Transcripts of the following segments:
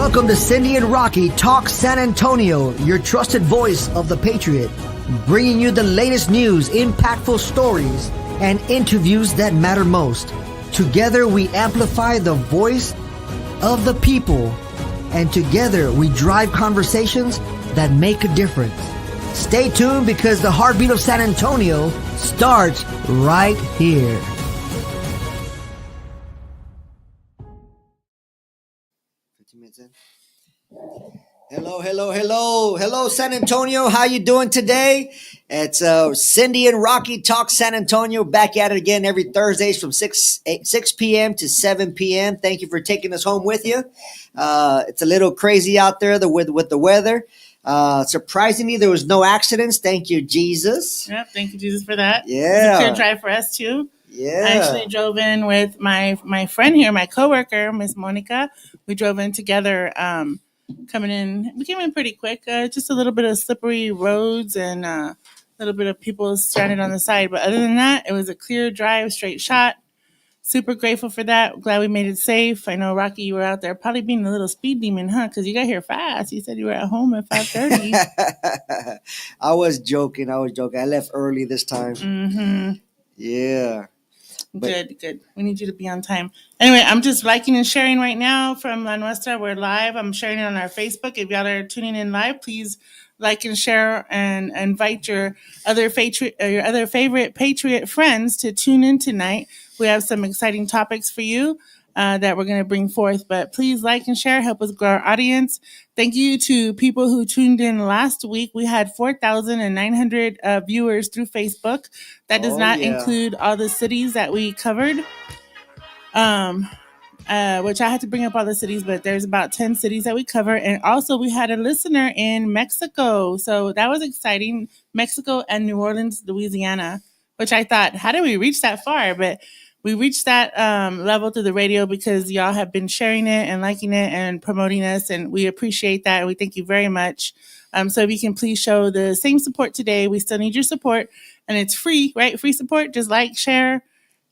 Welcome to Cyndi and Rocky Talk San Antonio, your trusted voice of the Patriot, bringing you the latest news, impactful stories, and interviews that matter most. Together we amplify the voice of the people, and together we drive conversations that make a difference. Stay tuned because the heartbeat of San Antonio starts right here. Hello, San Antonio. How you doing today? It's Cyndi and Rocky Talk San Antonio, back at it again every Thursdays from 6 p.m. to 7 p.m. Thank you for taking us home with you. It's a little crazy out there with the weather. Surprisingly, there was no accidents. Thank you, Jesus. Yep, thank you, Jesus, for that. Yeah. It was a clear drive for us, too. Yeah. I actually drove in with my friend here, my coworker, Miss Monica. We drove in together. Coming in, we came in pretty quick. Just a little bit of slippery roads and a little bit of people stranded on the side. But other than that, it was a clear drive, straight shot. Super grateful for that. Glad we made it safe. I know, Rocky, you were out there probably being a little speed demon, huh? Because you got here fast. You said you were at home at 5:30. I was joking. I left early this time. Mm-hmm. Yeah. Good. We need you to be on time. Anyway, I'm just liking and sharing right now from La Nuestra. We're live. I'm sharing it on our Facebook. If y'all are tuning in live, please like and share and invite your other favorite Patriot friends to tune in tonight. We have some exciting topics for you that we're going to bring forth. But please like and share. Help us grow our audience. Thank you to people who tuned in last week. We had 4,900 viewers through Facebook. That does not include all the cities that we covered, which I had to bring up all the cities, but there's about 10 cities that we cover. And also we had a listener in Mexico. So that was exciting. Mexico and New Orleans, Louisiana, which I thought, how did we reach that far? But we reached that level through the radio because y'all have been sharing it and liking it and promoting us, and we appreciate that. We thank you very much. So if you can please show the same support today, we still need your support, and it's free, right? Free support. Just like, share,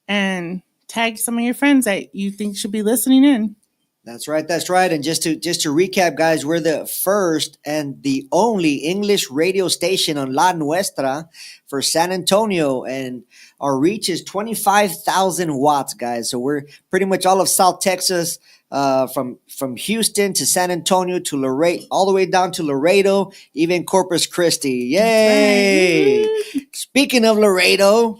and tag some of your friends that you think should be listening in. That's right. And just to recap, guys, we're the first and the only English radio station on La Nuestra for San Antonio, and our reach is 25,000 watts, guys. So we're pretty much all of South Texas, from Houston to San Antonio to Laredo, all the way down to Laredo, even Corpus Christi. Yay! Right. Speaking of Laredo,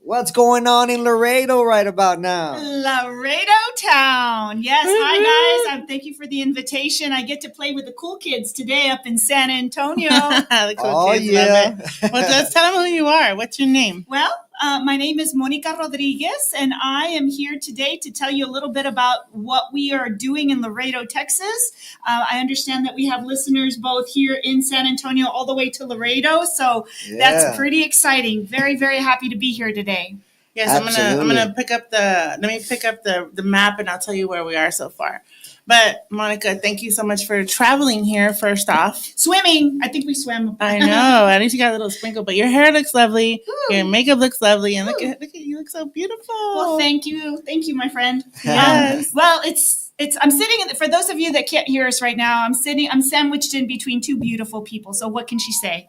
what's going on in Laredo right about now? Laredo town. Yes. Hi, guys. Thank you for the invitation. I get to play with the cool kids today up in San Antonio. The cool kids, love it. Well, let's tell them who you are. What's your name? Well, my name is Monica Rodriguez, and I am here today to tell you a little bit about what we are doing in Laredo, Texas. I understand that we have listeners both here in San Antonio all the way to Laredo, so that's pretty exciting. Very, very happy to be here today. Yes, I'm gonna pick up the map, and I'll tell you where we are so far. But Monica, thank you so much for traveling here. First off, swimming. I think we swam. I know. At least you got a little sprinkle, but your hair looks lovely. Ooh. Your makeup looks lovely, and look at you. Look so beautiful. Well, thank you, my friend. Yes. Well, it's. I'm sitting. For those of you that can't hear us right now, I'm sandwiched in between two beautiful people. So what can she say?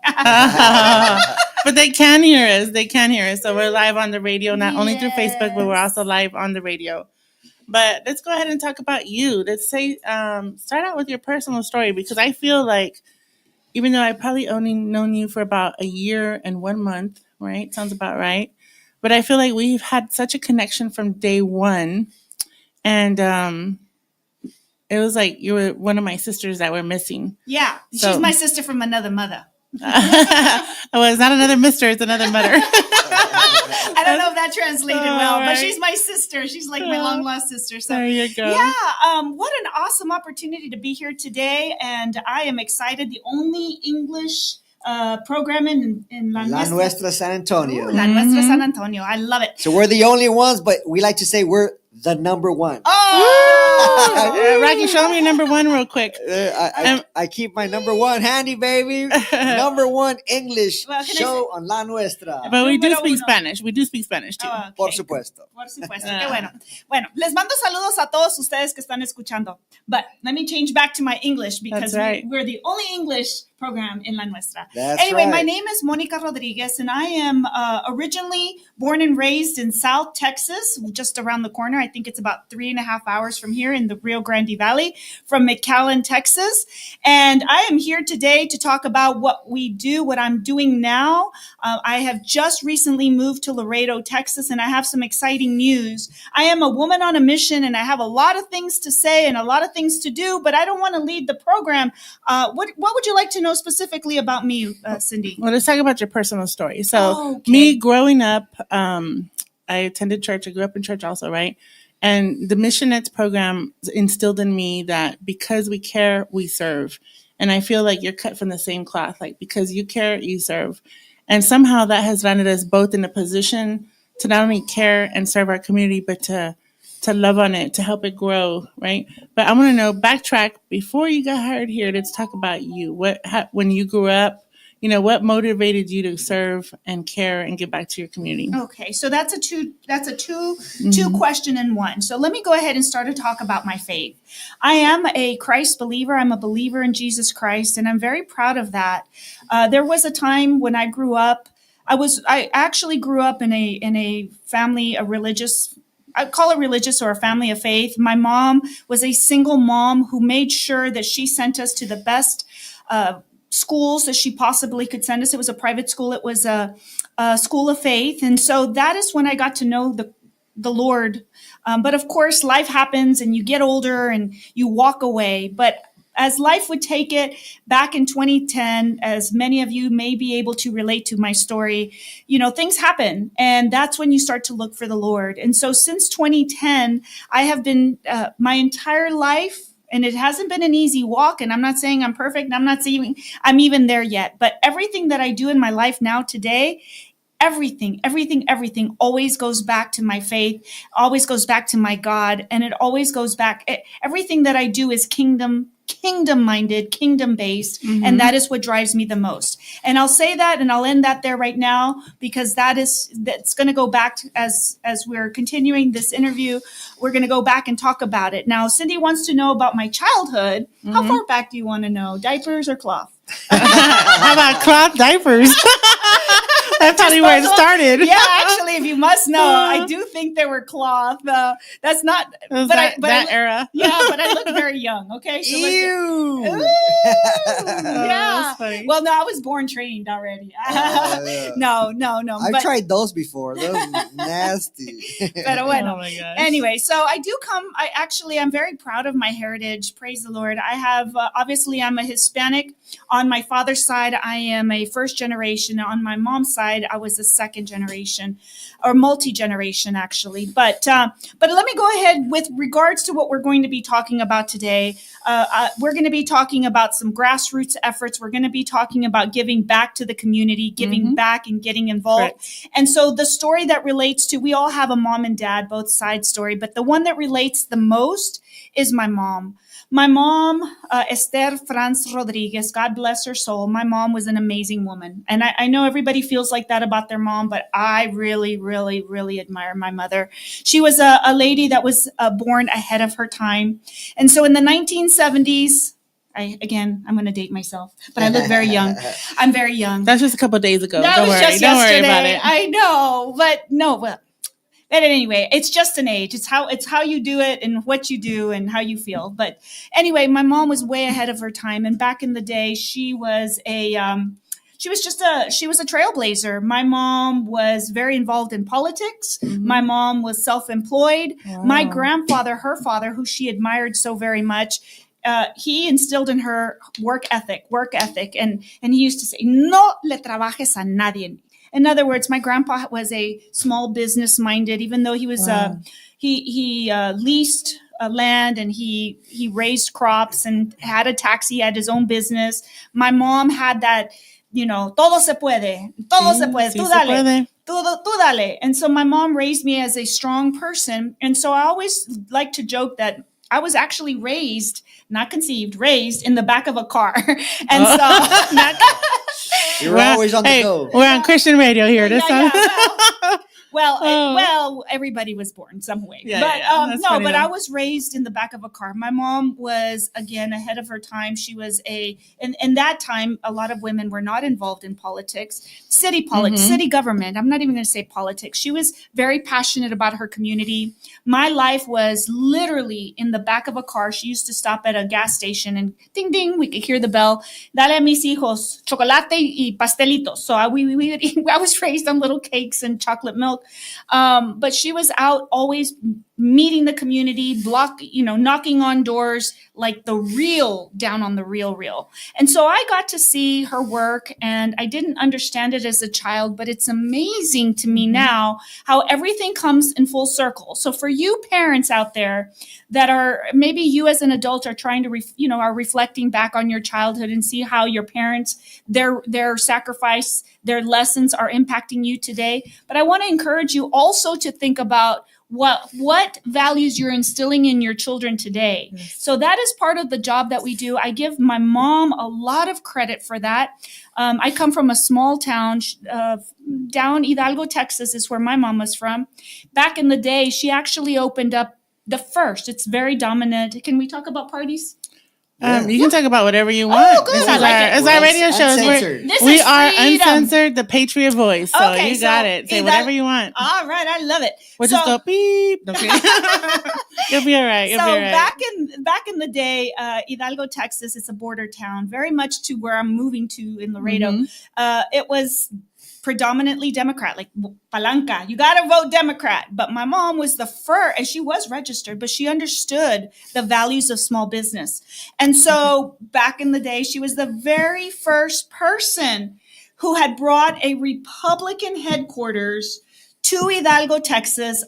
But they can hear us. So we're live on the radio, not only through Facebook, but we're also live on the radio. But let's go ahead and talk about you. Let's say, start out with your personal story, because I feel like, even though I probably only known you for about a year and 1 month, right? Sounds about right. But I feel like we've had such a connection from day one. And it was like you were one of my sisters that were missing. Yeah, she's my sister from another mother. Well, it's not another mister, it's another mother. I don't know if that translated well, but she's my sister. She's like my long lost sister. So there you go. Yeah, what an awesome opportunity to be here today, and I am excited. The only English program in La Nuestra San Antonio. La Nuestra San Antonio. I love it. So we're the only ones, but we like to say we're the number one. Oh, Rocky, show me your number one real quick. I keep my number one handy, baby. Number one English show on La Nuestra. But we do Número speak uno. Spanish. We do speak Spanish too. Okay. Por supuesto. Por supuesto. Qué bueno. Bueno, les mando saludos a todos ustedes que están escuchando. But let me change back to my English because That's right. we're the only English program in La Nuestra. That's Anyway, right. my name is Monica Rodriguez, and I am originally born and raised in South Texas, just around the corner. I think it's about 3.5 hours from here in the Rio Grande Valley, from McAllen, Texas. And I am here today to talk about what we do, what I'm doing now. I have just recently moved to Laredo, Texas, and I have some exciting news. I am a woman on a mission, and I have a lot of things to say and a lot of things to do, but I don't want to lead the program. What would you like to know specifically about me, Cyndi? Well, let's talk about your personal story. So, Okay. me growing up, I attended church. I grew up in church also, right? And the Missionettes program instilled in me that because we care, we serve. And I feel like you're cut from the same cloth. Like, because you care, you serve. And somehow that has landed us both in a position to not only care and serve our community, but to love on it, to help it grow, right? But I want to know, backtrack, before you got hired here, let's talk about you. When you grew up, what motivated you to serve and care and give back to your community? Okay, so that's a two question in one. So let me go ahead and start to talk about my faith. I am a Christ believer. I'm a believer in Jesus Christ, and I'm very proud of that. There was a time when I grew up. I actually grew up in a family, a religious. I call it religious or a family of faith. My mom was a single mom who made sure that she sent us to the best schools that she possibly could send us. It was a private school. It was a school of faith. And so that is when I got to know the Lord. But of course, life happens and you get older and you walk away. But as life would take it, back in 2010, as many of you may be able to relate to my story, things happen. And that's when you start to look for the Lord. And so since 2010, I have been my entire life, and it hasn't been an easy walk. And I'm not saying I'm perfect. And I'm not saying I'm even there yet. But everything that I do in my life now today, everything always goes back to my faith, always goes back to my God. And it always goes back. Everything that I do is kingdom minded, kingdom based. Mm-hmm. And that is what drives me the most. And I'll say that, and I'll end that there right now, because that's going to go back to, as we're continuing this interview, we're going to go back and talk about it. Now, Cyndi wants to know about my childhood. Mm-hmm. How far back do you want to know? Diapers or cloth? How about cloth diapers? That's probably where it started. Yeah, actually, if you must know, I do think they were cloth. That's not, that era. Yeah, but I look very young. Okay, so Ew. yeah. Well, no, I was born trained already. No. I've tried those before. Those are nasty. Pero bueno. Oh my gosh. Anyway, so I'm very proud of my heritage. Praise the Lord. I have, obviously, I'm a Hispanic. On my father's side, I am a first generation. On my mom's side, I was a second generation, or multi-generation, actually. But let me go ahead with regards to what we're going to be talking about today. We're going to be talking about some grassroots efforts. We're going to be talking about giving back to the community, giving back and getting involved. Right. And so the story that relates to, we all have a mom and dad, both sides story, but the one that relates the most is my mom. My mom, Esther Franz Rodriguez, God bless her soul. My mom was an amazing woman. And I know everybody feels like that about their mom, but I really, really, really admire my mother. She was a lady that was born ahead of her time. And so in the 1970s, I'm going to date myself, but I look very young. I'm very young. That's just a couple of days ago. That Don't was worry. just Don't yesterday. worry about it. I know, but no, well. But anyway, it's just an age. It's how you do it and what you do and how you feel. But anyway, my mom was way ahead of her time. And back in the day, she was a trailblazer. My mom was very involved in politics. Mm-hmm. My mom was self-employed. Wow. My grandfather, her father, who she admired so very much, he instilled in her work ethic. And he used to say, no le trabajes a nadie. In other words, my grandpa was a small business minded, even though he was, he leased land and he raised crops and had a taxi, had his own business. My mom had that, todo se puede, tú dale. Tú dale. And so my mom raised me as a strong person. And so I always like to joke that I was actually raised, not conceived, raised in the back of a car. And so not, You're always on the go. We're on Christian radio here. Well, everybody was born some way. Yeah, but that's funny, but though. I was raised in the back of a car. My mom was, again, ahead of her time. She was in that time, a lot of women were not involved in politics, city government. I'm not even going to say politics. She was very passionate about her community. My life was literally in the back of a car. She used to stop at a gas station and ding, ding, we could hear the bell. Dale a mis hijos chocolate y pastelitos. So I was raised on little cakes and chocolate milk. But she was out always meeting the community, knocking on doors, like the real, down on the real. And so I got to see her work, and I didn't understand it as a child, but it's amazing to me now how everything comes in full circle. So for you parents out there that are, maybe you as an adult are trying to, are reflecting back on your childhood and see how your parents, their sacrifice, their lessons are impacting you today. But I want to encourage you also to think about what values you're instilling in your children today. Yes. So that is part of the job that we do. I give my mom a lot of credit for that. I come from a small town down Hidalgo, Texas is where my mom was from. Back in the day, she actually opened up the first. It's very dominant. Can we talk about parties? You can talk about whatever you want. Oh, good. I like it. It's our radio show. We are uncensored, the Patriot voice. So okay, you got it. Say whatever you want. All right. I love it. We'll just go beep. Okay. You'll be all right. Back in the day, Hidalgo, Texas, it's a border town, very much to where I'm moving to in Laredo. It was predominantly Democrat, like palanca. You got to vote Democrat. But my mom was the first, and she was registered, but she understood the values of small business. And so back in the day, she was the very first person who had brought a Republican headquarters to Hidalgo, Texas.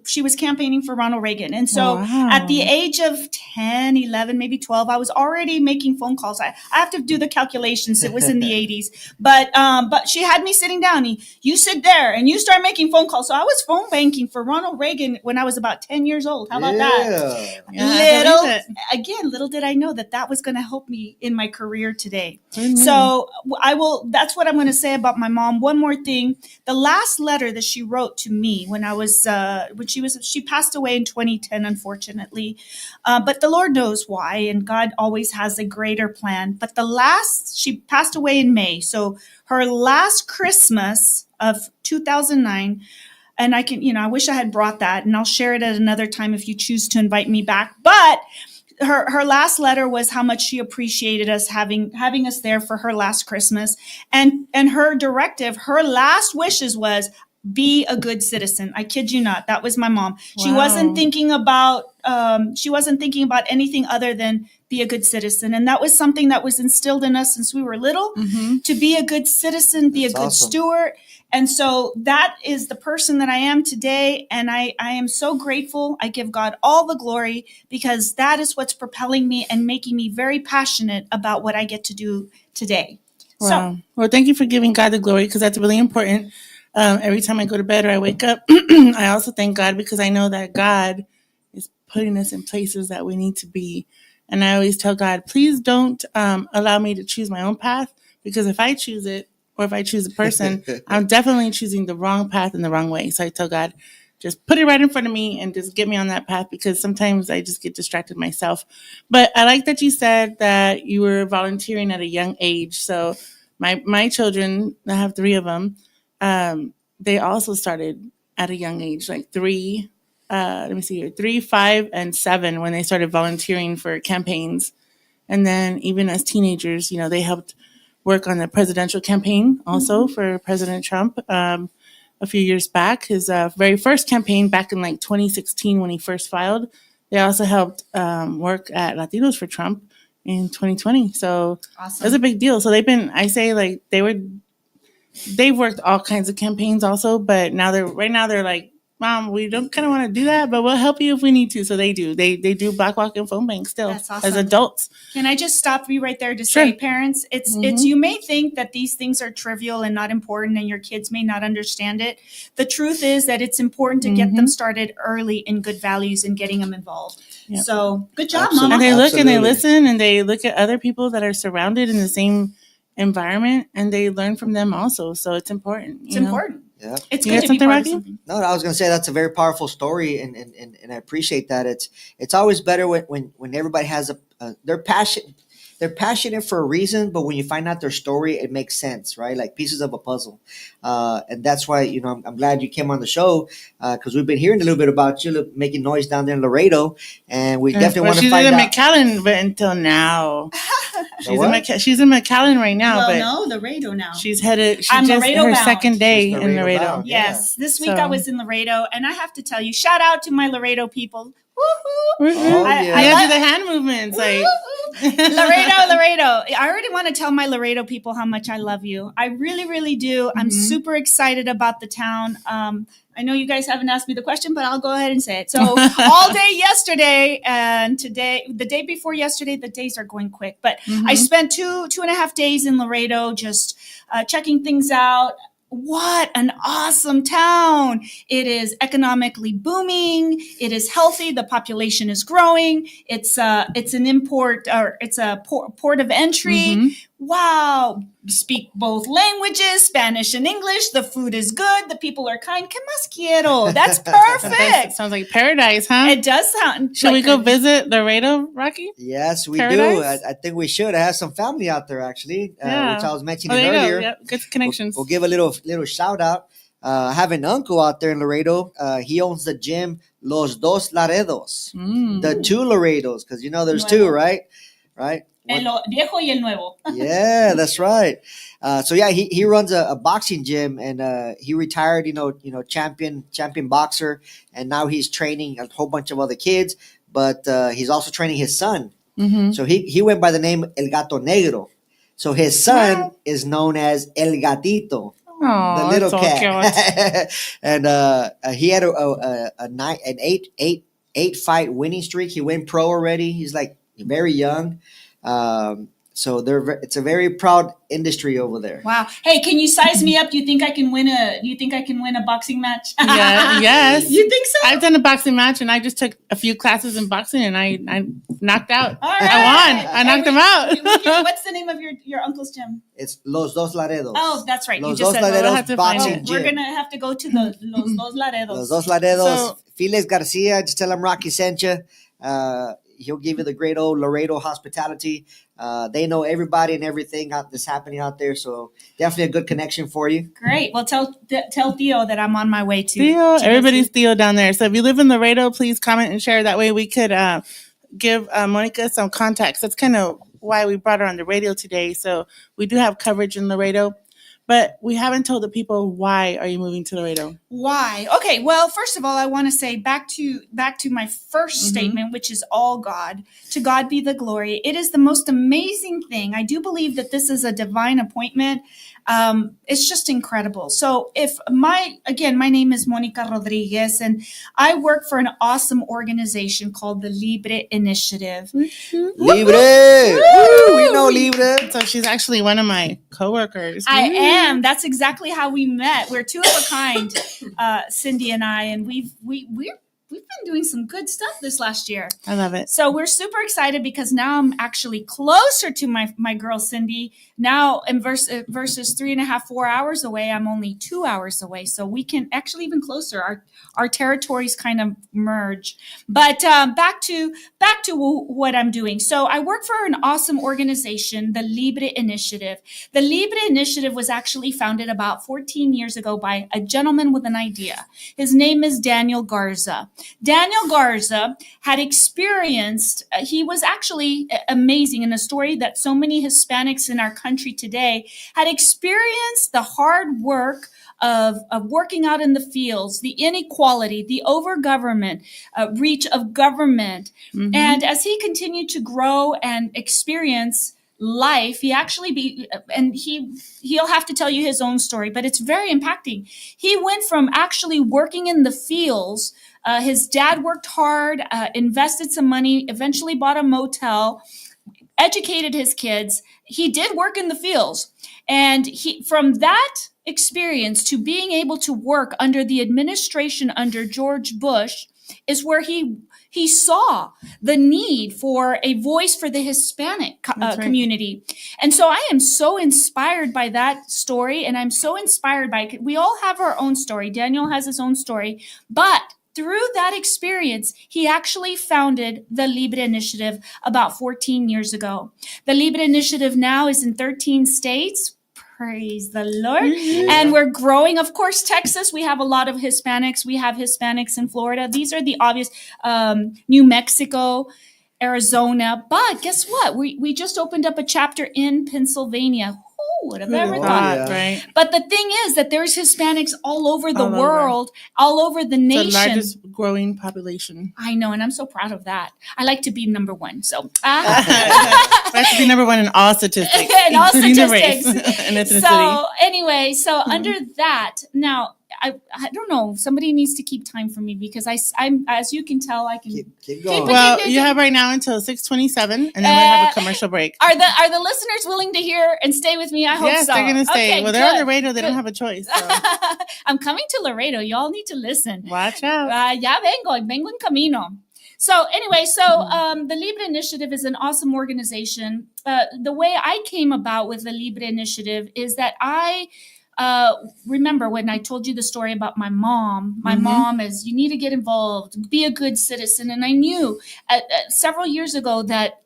She was campaigning for Ronald Reagan. And so at the age of 10, 11, maybe 12, I was already making phone calls. I have to do the calculations. It was in the 80s. But she had me sitting down. You sit there and you start making phone calls. So I was phone banking for Ronald Reagan when I was about 10 years old. How about that? Little did I know that was going to help me in my career today. So that's what I'm going to say about my mom. One more thing. The last letter that she wrote to me when I was she passed away in 2010, unfortunately. But the Lord knows why, and God always has a greater plan. But she passed away in May. So her last Christmas of 2009, and I wish I had brought that, and I'll share it at another time if you choose to invite me back. But her last letter was how much she appreciated us having us there for her last Christmas. And her directive, her last wishes was, be a good citizen. I kid you not. That was my mom. Wow. She wasn't thinking about anything other than be a good citizen. And that was something that was instilled in us since we were little, to be a good citizen, be a good steward. And so that is the person that I am today. And I am so grateful. I give God all the glory because that is what's propelling me and making me very passionate about what I get to do today. Wow. Well, thank you for giving God the glory because that's really important. Every time I go to bed or I wake up, I also thank God because I know that God is putting us in places that we need to be. And I always tell God, please don't allow me to choose my own path, because if I choose it or if I choose a person, I'm definitely choosing the wrong path in the wrong way. So I tell God, just put it right in front of me and just get me on that path, because sometimes I just get distracted myself. But I like that you said that you were volunteering at a young age. So my children, I have 3 of them. They also started at a young age, like 3, 5, and 7, when they started volunteering for campaigns. And then even as teenagers, they helped work on the presidential campaign also for President Trump a few years back. His very first campaign back in like 2016 when he first filed. They also helped work at Latinos for Trump in 2020. So awesome. That's a big deal. So they've worked all kinds of campaigns also, but now they're like Mom, we don't kind of want to do that, but we'll help you if we need to. So they do. They do block walk and phone bank still. That's awesome. As adults. Can I just stop you right there to Sure. say, parents, it's you may think that these things are trivial and not important and your kids may not understand it. The truth is that it's important to get them started early in good values and getting them involved. Yep. So good job, Absolutely. Mama. And they look and they Absolutely. listen and they look at other people that are surrounded in the same environment and they learn from them also. So it's important. It's important. Yeah. It's You good got to be something, part of Rocky? something. No, I was gonna say that's a very powerful story, and I appreciate that. It's always better when everybody has they're passionate for a reason, but when you find out their story, it makes sense, right? Like pieces of a puzzle, and that's why I'm glad you came on the show because we've been hearing a little bit about you making noise down there in Laredo, and we definitely want to she's find in out. McAllen, but until now, what? she's in McAllen right now. Well, but no, Laredo now. she's headed. She I'm just Laredo her bound. second day She's in Laredo Laredo. bound. Yeah. Yes, this week So- I was in Laredo, and I have to tell you, shout out to my Laredo people. Woohoo! Oh, I- yeah. I You love- gotta do the hand movements, like Laredo. I already want to tell my Laredo people how much I love you. I really, really do. I'm super excited about the town. I know you guys haven't asked me the question, but I'll go ahead and say it. So all day yesterday and today, the day before yesterday, the days are going quick, but I spent 2.5 days in Laredo just checking things out. What an awesome town. It is economically booming. It is healthy. The population is growing. It's an import or it's a port of entry. Wow. Speak both languages, Spanish and English. The food is good. The people are kind. ¿Qué más quiero? That's perfect. sounds like paradise, huh? It does sound. Should we go visit Laredo, Rocky? Yes, we Paradise? do. I think we should. I have some family out there actually, Yeah. which I was mentioning There you earlier. go. Yep. Good connections. We'll give a little shout out. I have an uncle out there in Laredo. He owns the gym Los Dos Laredos, the two Laredos, because there's two, Nuevo. right? Right. El viejo y el nuevo. Yeah, that's right. So yeah, he runs a boxing gym, and he retired. Champion boxer, and now he's training a whole bunch of other kids. But he's also training his son. So he went by the name El Gato Negro. So his son is known as El Gatito, the little cat. And he had an eight fight winning streak. He went pro already. He's like very young. So it's a very proud industry over there. Wow. Hey, can you size me up? Do you think I can win a boxing match? Yeah, yes. You think so? I've done a boxing match, and I just took a few classes in boxing, and I knocked out. All right. I won. I knocked him out. What's the name of your uncle's gym? It's Los Dos Laredos. Oh, that's right. Los you just Dos said I'll have to Laredos find boxing it. gym. We're gonna have to go to the Los Dos Laredos. Los Dos Laredos. So- Felix Garcia, just tell him Rocky sent you. He'll give you the great old Laredo hospitality. They know everybody and everything that's happening out there. So definitely a good connection for you. Great. Well, tell Theo that I'm on my way to. Theo, to everybody's visit. Theo down there. So if you live in Laredo, please comment and share. That way we could give Monica some contacts. That's kind of why we brought her on the radio today. So we do have coverage in Laredo, but we haven't told the people why are you moving to Laredo. Why? Okay. Well, first of all, I want to say back to my first statement, which is all God. To God be the glory. It is the most amazing thing. I do believe that this is a divine appointment. It's just incredible. So my name is Monica Rodriguez, and I work for an awesome organization called the Libre Initiative. Libre! Woo! We know Libre. So she's actually one of my coworkers. I am. That's exactly how we met. We're two of a kind, Cyndi and I, and we've been doing some good stuff this last year. I love it. So we're super excited because now I'm actually closer to my girl Cyndi. Now in versus 3.5, 4 hours away, I'm only 2 hours away. So we can actually even closer. Our territories kind of merge. But back to what I'm doing. So I work for an awesome organization, the Libre Initiative. The Libre Initiative was actually founded about 14 years ago by a gentleman with an idea. His name is Daniel Garza. Daniel Garza had experienced, he was actually amazing in a story that so many Hispanics in our country today had experienced the hard work of working out in the fields, the inequality, the over-government, reach of government. And as he continued to grow and experience life. He actually he'll have to tell you his own story, but it's very impacting. He went from actually working in the fields. His dad worked hard, invested some money, eventually bought a motel, educated his kids. He did work in the fields. And from that experience to being able to work under the administration under George Bush is where he saw the need for a voice for the Hispanic community. And so I am so inspired by that story. And I'm so inspired by it. We all have our own story. Daniel has his own story. But through that experience, he actually founded the Libre Initiative about 14 years ago. The Libre Initiative now is in 13 states. Praise the Lord. Mm-hmm. And we're growing. Of course, Texas, we have a lot of Hispanics. We have Hispanics in Florida. These are the obvious, New Mexico, Arizona. But guess what? We just opened up a chapter in Pennsylvania. Who would have ever thought? Yeah. Right. But the thing is that there's Hispanics all over the world, all over the nation. It's the largest growing population. I know, and I'm so proud of that. I like to be number one. So I like to be number one in all statistics, including the race and ethnicity. So anyway, under that, now I don't know. Somebody needs to keep time for me because I'm as you can tell, I can keep going. Well, you have right now until 6:27, and then we'll have a commercial break. Are the listeners willing to hear and stay with me? I hope so. Yes, they're going to stay. Okay, well, they're on Laredo. They don't have a choice. So. I'm coming to Laredo. Y'all need to listen. Watch out. Ya vengo en camino. So anyway, the Libre Initiative is an awesome organization. The way I came about with the Libre Initiative is that I remember when I told you the story about my mom. My mom is, you need to get involved, be a good citizen. And I knew several years ago that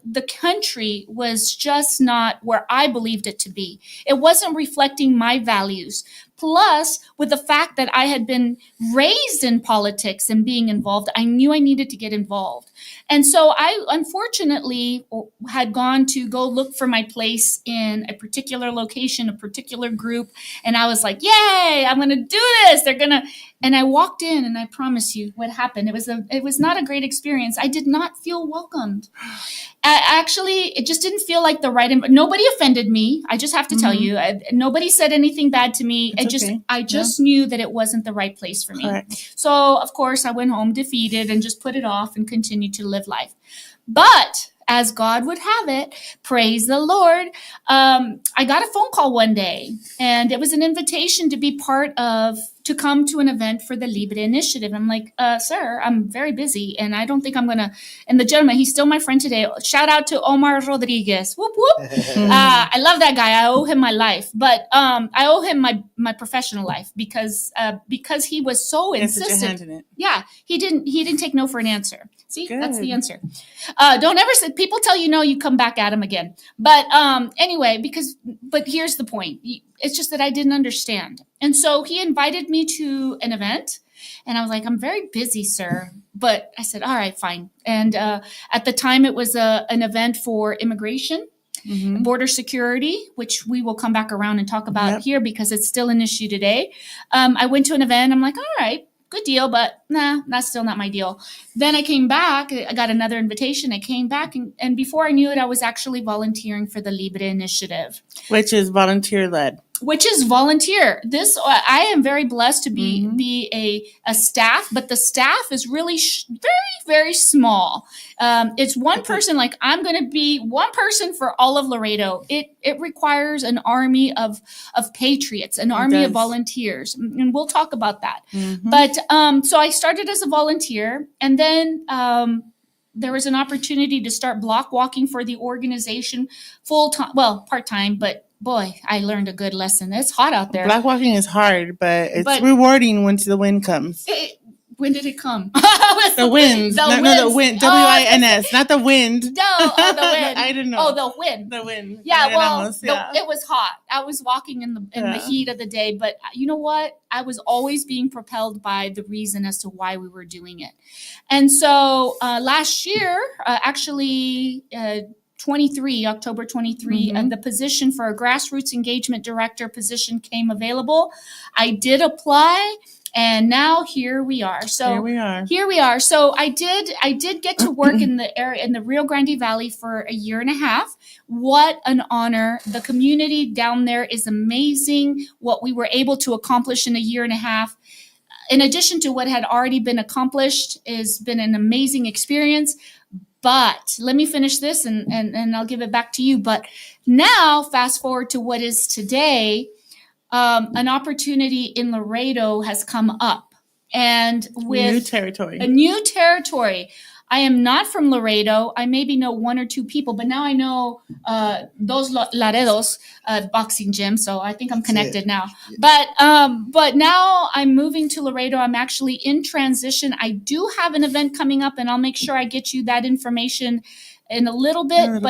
the country was just not where I believed it to be. It wasn't reflecting my values. Plus, with the fact that I had been raised in politics and being involved, I knew I needed to get involved. And so I, unfortunately, had gone to go look for my place in a particular location, a particular group. And I was like, yay, I'm going to do this. And I walked in, and I promise you what happened. It was not a great experience. I did not feel welcomed. Actually, it just didn't feel like the right. Nobody offended me. I just have to tell you, nobody said anything bad to me. I just knew that it wasn't the right place for me. Correct. So of course I went home defeated and just put it off and continued to live life. But as God would have it, praise the Lord, I got a phone call one day, and it was an invitation to come to an event for the Libre Initiative. I'm like, sir, I'm very busy, and I don't think I'm going to. And the gentleman, he's still my friend today. Shout out to Omar Rodriguez. Whoop, whoop. I love that guy. I owe him my life, but I owe him my professional life because he was so insistent. Yeah, he didn't take no for an answer. See, good. That's the answer. Don't ever say, people tell you no, you come back at them again. But anyway, but here's the point. It's just that I didn't understand. And so he invited me to an event, and I was like, I'm very busy, sir. But I said, all right, fine. And at the time it was an event for immigration, border security, which we will come back around and talk about here because it's still an issue today. I went to an event. I'm like, all right, good deal, but nah, that's still not my deal. Then I came back. I got another invitation. I came back, and before I knew it, I was actually volunteering for the Libre Initiative. Which is volunteer-led. Which is volunteer. I am very blessed to be a staff, but the staff is really very, very small. It's one person. Like, I'm going to be one person for all of Laredo. It requires an army of patriots, an army of volunteers, and we'll talk about that. But so I started as a volunteer, and then there was an opportunity to start block walking for the organization full time, well, part time, but. Boy, I learned a good lesson. It's hot out there. Block walking is hard, but it's rewarding once the wind comes. When did it come? The wind. No, the wind. W-I-N-S, not the wind. No, the wind. I didn't know. Oh, the wind. The wind. Yeah, it was hot. I was walking in the heat of the day, but you know what? I was always being propelled by the reason as to why we were doing it. And so last year, actually, October 23, the position for a grassroots engagement director position came available. I did apply, And now here we are. So here we are. So I did get to work in the area, in the Rio Grande Valley, for a year and a half. What an honor. The community down there is amazing. What we were able to accomplish in a year and a half, in addition to what had already been accomplished, has been an amazing experience. But let me finish this and I'll give it back to you. But now, fast forward to what is today, an opportunity in Laredo has come up. And with a new territory. I am not from Laredo. I maybe know one or two people, but now I know those Laredos boxing gym. So I think I'm connected now. But now I'm moving to Laredo. I'm actually in transition. I do have an event coming up, and I'll make sure I get you that information in a little bit.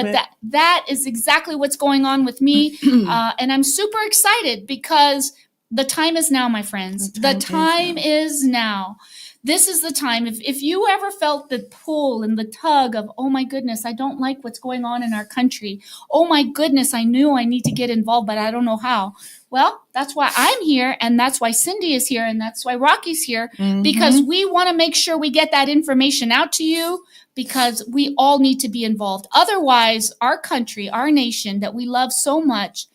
That is exactly what's going on with me. And I'm super excited because the time is now, my friends. The time is now. This is the time. If you ever felt the pull and the tug of, oh my goodness, I don't like what's going on in our country. Oh my goodness, I knew I need to get involved, but I don't know how. Well, that's why I'm here, and that's why Cyndi is here, and that's why Rocky's here, because we want to make sure we get that information out to you, because we all need to be involved. Otherwise, our country, our nation that we love so much,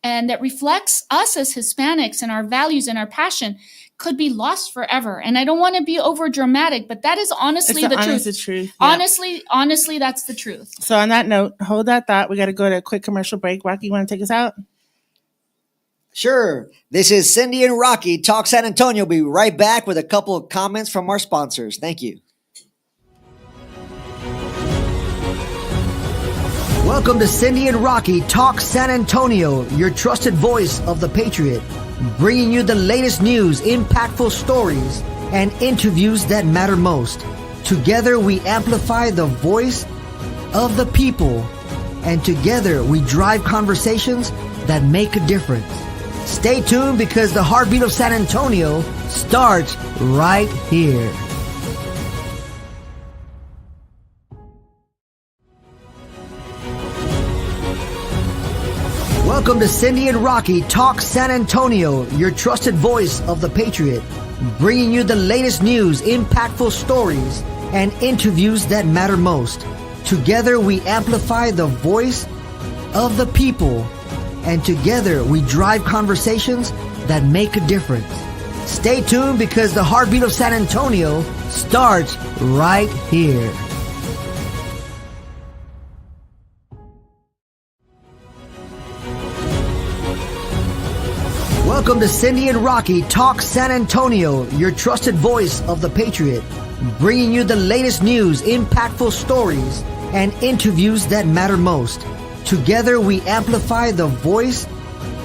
and that reflects us as Hispanics and our values and our passion, could be lost forever. And I don't want to be over dramatic, but that is honestly the truth. Yeah. Honestly, that's the truth. So on that note, hold that thought. We got to go to a quick commercial break. Rocky, you want to take us out? Sure. This is Cyndi and Rocky Talk San Antonio. We'll be right back with a couple of comments from our sponsors. Thank you. Welcome to Cyndi and Rocky Talk San Antonio, your trusted voice of the Patriot, bringing you the latest news, impactful stories, and interviews that matter most. Together we amplify the voice of the people, and together we drive conversations that make a difference. Stay tuned, because the heartbeat of San Antonio starts right here. Welcome to Cyndi and Rocky Talk San Antonio, your trusted voice of the Patriot, bringing you the latest news, impactful stories, and interviews that matter most. Together we amplify the voice of the people, and together we drive conversations that make a difference. Stay tuned, because the heartbeat of San Antonio starts right here. Welcome to Cyndi and Rocky Talk San Antonio, your trusted voice of the Patriot, bringing you the latest news, impactful stories, and interviews that matter most. Together we amplify the voice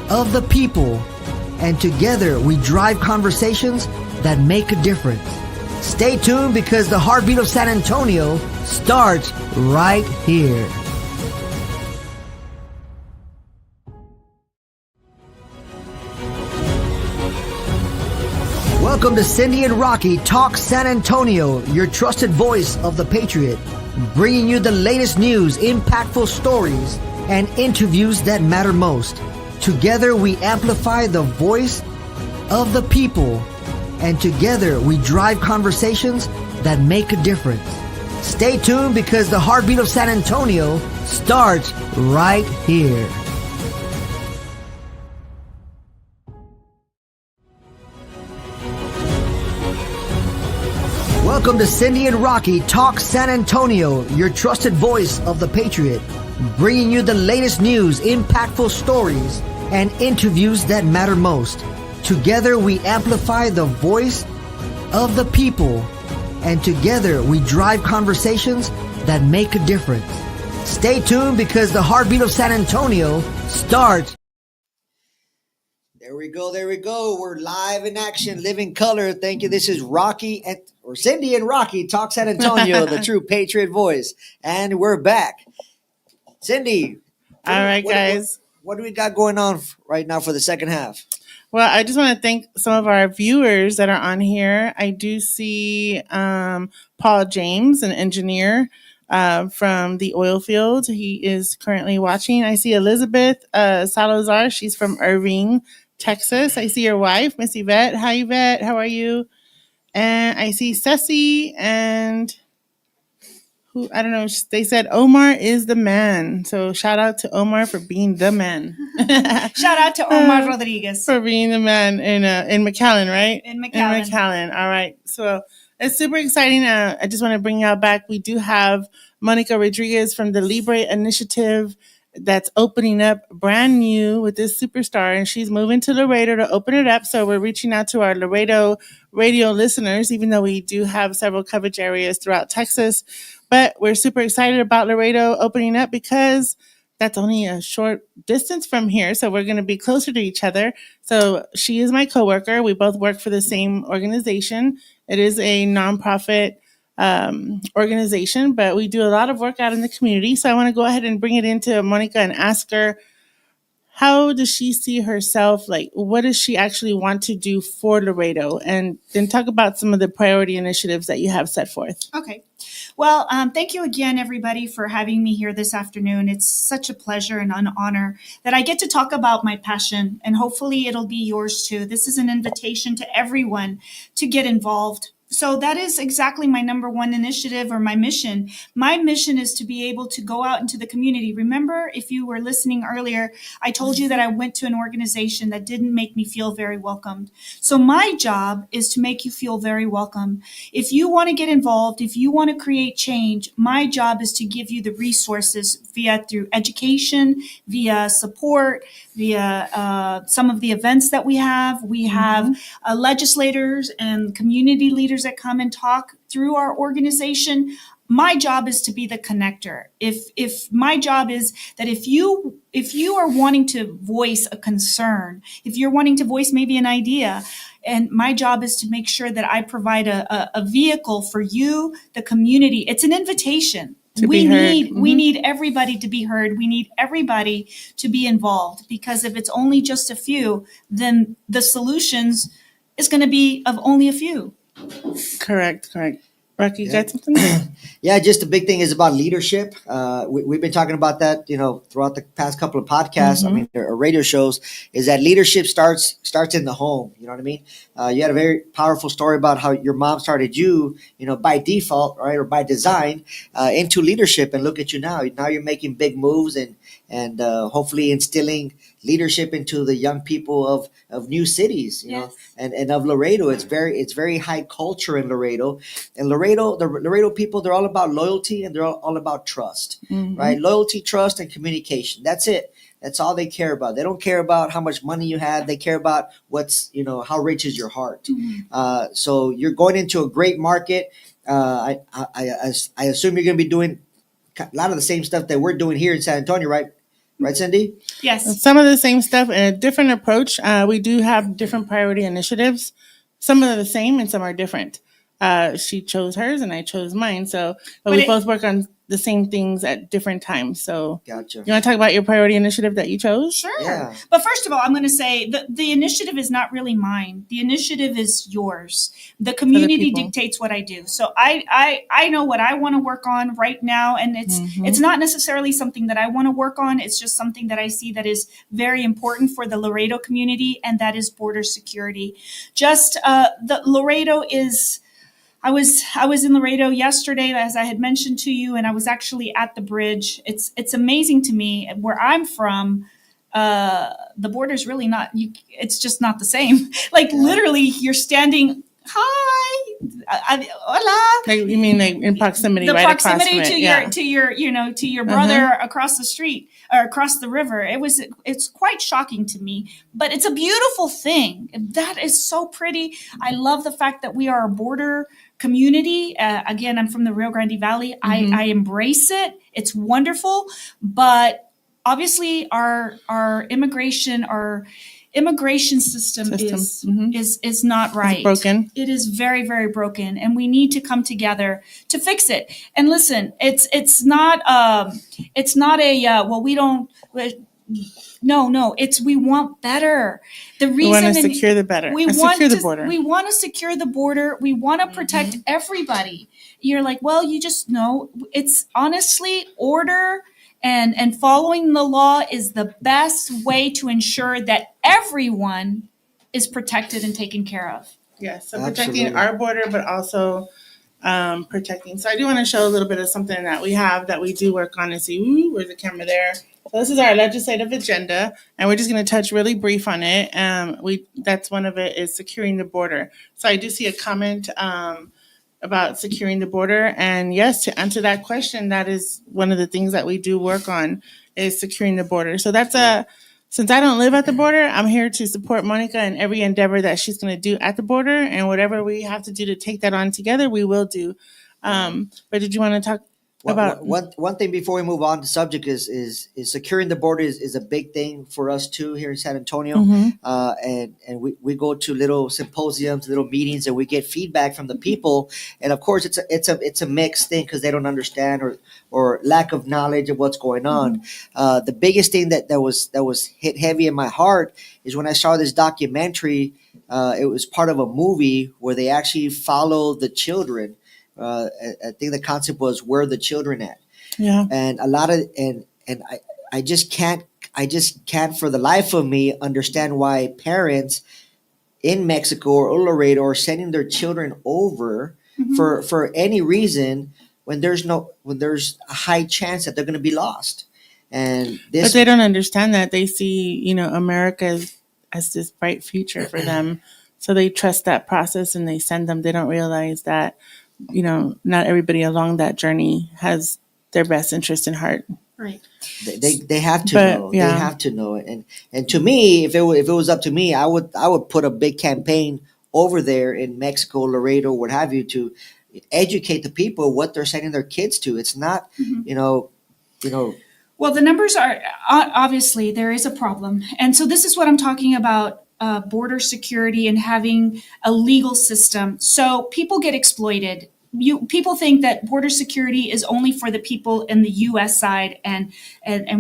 of the people, and together we drive conversations that make a difference. Stay tuned, because the heartbeat of San Antonio starts right here. Welcome to Cyndi and Rocky Talk San Antonio, your trusted voice of the Patriot, bringing you the latest news, impactful stories, and interviews that matter most. Together we amplify the voice of the people, and together we drive conversations that make a difference. Stay tuned, because the heartbeat of San Antonio starts right here. Welcome to Cyndi and Rocky Talk San Antonio, your trusted voice of the Patriot, bringing you the latest news, impactful stories, and interviews that matter most. Together we amplify the voice of the people, and together we drive conversations that make a difference. Stay tuned, because the heartbeat of San Antonio starts. There we go. We're live in action, living color. Thank you. This is Cyndi and Rocky Talk San Antonio, the true Patriot voice. And we're back. Cyndi. All right, guys. What do we got going on right now for the second half? Well, I just want to thank some of our viewers that are on here. I do see Paul James, an engineer from the oil field. He is currently watching. I see Elizabeth Salazar. She's from Irving, Texas. I see your wife, Miss Yvette. Hi, Yvette. How are you? And I see Ceci and who, I don't know. They said Omar is the man. So shout out to Omar for being the man. Shout out to Omar Rodriguez. For being the man in McAllen, right? In McAllen. In McAllen. All right. So it's super exciting. I just want to bring y'all back. We do have Monica Rodriguez from the Libre Initiative that's opening up brand new with this superstar, and she's moving to Laredo to open it up. So we're reaching out to our Laredo radio listeners, even though we do have several coverage areas throughout Texas. But we're super excited about Laredo opening up because that's only a short distance from here. So we're going to be closer to each other. So she is my coworker. We both work for the same organization. It is a nonprofit organization, but we do a lot of work out in the community. So I want to go ahead and bring it into Monica and ask her, how does she see herself? Like, what does she actually want to do for Laredo? And then talk about some of the priority initiatives that you have set forth. Okay. Well, thank you again, everybody, for having me here this afternoon. It's such a pleasure and an honor that I get to talk about my passion, and hopefully it'll be yours too. This is an invitation to everyone to get involved. So that is exactly my number one initiative, or my mission. My mission is to be able to go out into the community. Remember, if you were listening earlier, I told you that I went to an organization that didn't make me feel very welcomed. So my job is to make you feel very welcome. If you want to get involved, if you want to create change, my job is to give you the resources through education, via support, via some of the events that we have. We have legislators and community leaders that come and talk through our organization. My job is to be the connector. If my job is that if you are wanting to voice a concern, if you're wanting to voice maybe an idea, and my job is to make sure that I provide a vehicle for you, the community. It's an invitation. We need everybody to be heard. We need everybody to be involved, because if it's only just a few, then the solutions is going to be of only a few. Correct. Rocky, you got something? Yeah, just the big thing is about leadership. We've been talking about that, throughout the past couple of podcasts. I mean, or radio shows, is that leadership starts in the home. You know what I mean? You had a very powerful story about how your mom started you, by default, right, or by design, into leadership. And look at you now. Now you're making big moves and hopefully instilling leadership into the young people of new cities, and of Laredo. It's very high culture in Laredo. And the Laredo people, they're all about loyalty, and they're all about trust, right? Loyalty, trust, and communication. That's it. That's all they care about. They don't care about how much money you have. They care about how rich is your heart. So you're going into a great market. I assume you're going to be doing a lot of the same stuff that we're doing here in San Antonio, right? Right, Cyndi? Yes. Some of the same stuff and a different approach. We do have different priority initiatives. Some are the same and some are different. She chose hers and I chose mine. But we both work on the same things at different times. So gotcha. You want to talk about your priority initiative that you chose? Sure. Yeah. But first of all, I'm going to say the initiative is not really mine. The initiative is yours. The community dictates what I do. So I know what I want to work on right now. And it's not necessarily something that I want to work on. It's just something that I see that is very important for the Laredo community, and that is border security. The Laredo is... I was in Laredo yesterday, as I had mentioned to you, and I was actually at the bridge. It's amazing to me where I'm from. The border's really not. It's just not the same. Like literally, you're standing. Hi, hola. Like, you mean like in proximity, the right proximity across to your brother across the street or across the river. It's quite shocking to me, but it's a beautiful thing. That is so pretty. I love the fact that we are a border community. Again, I'm from the Rio Grande Valley. I embrace it. It's wonderful, but obviously our immigration system is not right. It's broken. It is very, very broken, and we need to come together to fix it. And listen, it's not we don't. No, we want better. The reason we want to secure the better. Secure the border. We want to secure the border. We want to protect everybody. You're like, well, you just know. It's honestly order And following the law is the best way to ensure that everyone is protected and taken care of. Yes, so Absolutely. protecting our border, but also protecting. So I do want to show a little bit of something that we have that we do work on and see, ooh, where's the camera there? So this is our legislative agenda, and we're just going to touch really brief on it. That's one of it is securing the border. So I do see a comment about securing the border, and yes, to answer that question, that is one of the things that we do work on is securing the border. So since I don't live at the border, I'm here to support Monica in every endeavor that she's going to do at the border, and whatever we have to do to take that on together, we will do. But did you want to talk about one thing before we move on? The subject is securing the border is a big thing for us too here in San Antonio. And we go to little symposiums, little meetings, and we get feedback from the people. And of course, it's a mixed thing because they don't understand or lack of knowledge of what's going on. The biggest thing that was hit heavy in my heart is when I saw this documentary. It was part of a movie where they actually follow the children. I think the concept was where are the children at? Yeah. And a lot of and I just can't for the life of me understand why parents in Mexico or Laredo are sending their children over for any reason when there's a high chance that they're going to be lost. And this, but they don't understand that. They see, America as this bright future for them. So they trust that process and they send them. They don't realize that, not everybody along that journey has their best interest in heart. Right. They have to know. Yeah. They have to know it. And to me, if it was up to me, I would put a big campaign over there in Mexico, Laredo, what have you, to educate the people what they're sending their kids to. It's not, Well, the numbers are obviously there is a problem. And so this is what I'm talking about. Border security and having a legal system. So people get exploited. People think that border security is only for the people in the U.S. side, and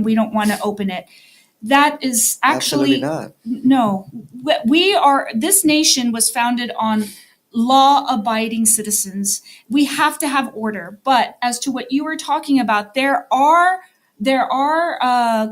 we don't want to open it. That is actually absolutely not. No. We are. This nation was founded on law-abiding citizens. We have to have order. But as to what you were talking about, there are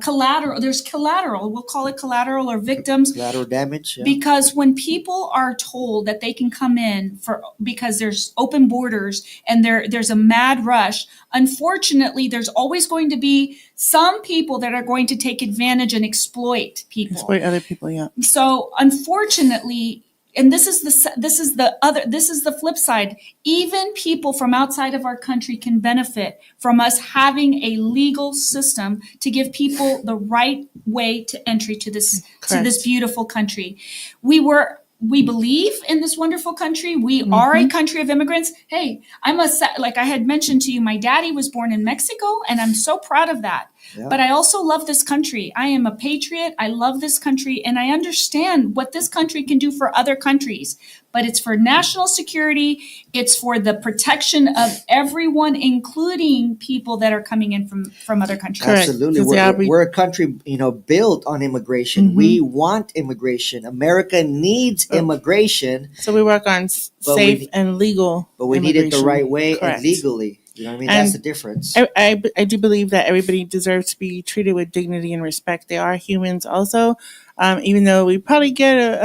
collateral. There's collateral. We'll call it collateral or victims. Collateral damage. Yeah. Because when people are told that they can come in because there's open borders and there's a mad rush, unfortunately, there's always going to be some people that are going to take advantage and exploit people. Exploit other people, yeah. So unfortunately. And this is the flip side. Even people from outside of our country can benefit from us having a legal system to give people the right way to entry to this beautiful country. We believe in this wonderful country. We are a country of immigrants. Hey, like I had mentioned to you, my daddy was born in Mexico, and I'm so proud of that. Yeah. But I also love this country. I am a patriot. I love this country, and I understand what this country can do for other countries. But it's for national security. It's for the protection of everyone, including people that are coming in from other countries. Correct. Absolutely. We're a country, built on immigration. We want immigration. America needs immigration. So we work on safe and legal. But we need it the right way. Correct. And legally. You know what I mean? And that's the difference. I do believe that everybody deserves to be treated with dignity and respect. They are humans also, even though we probably get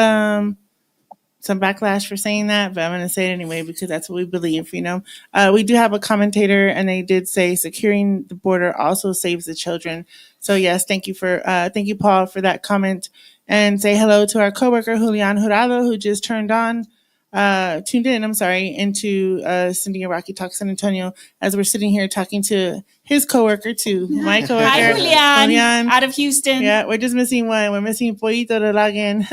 some backlash for saying that, but I'm going to say it anyway because that's what we believe, We do have a commentator, and they did say securing the border also saves the children. So yes, thank you, Paul, for that comment. And say hello to our coworker, Julian Jurado, who just tuned in, into Cyndi and Rocky Talk San Antonio, as we're sitting here talking to his coworker too, my coworker. Hi, Julian, out of Houston. Yeah, we're just missing one. We're missing Pollito to log in.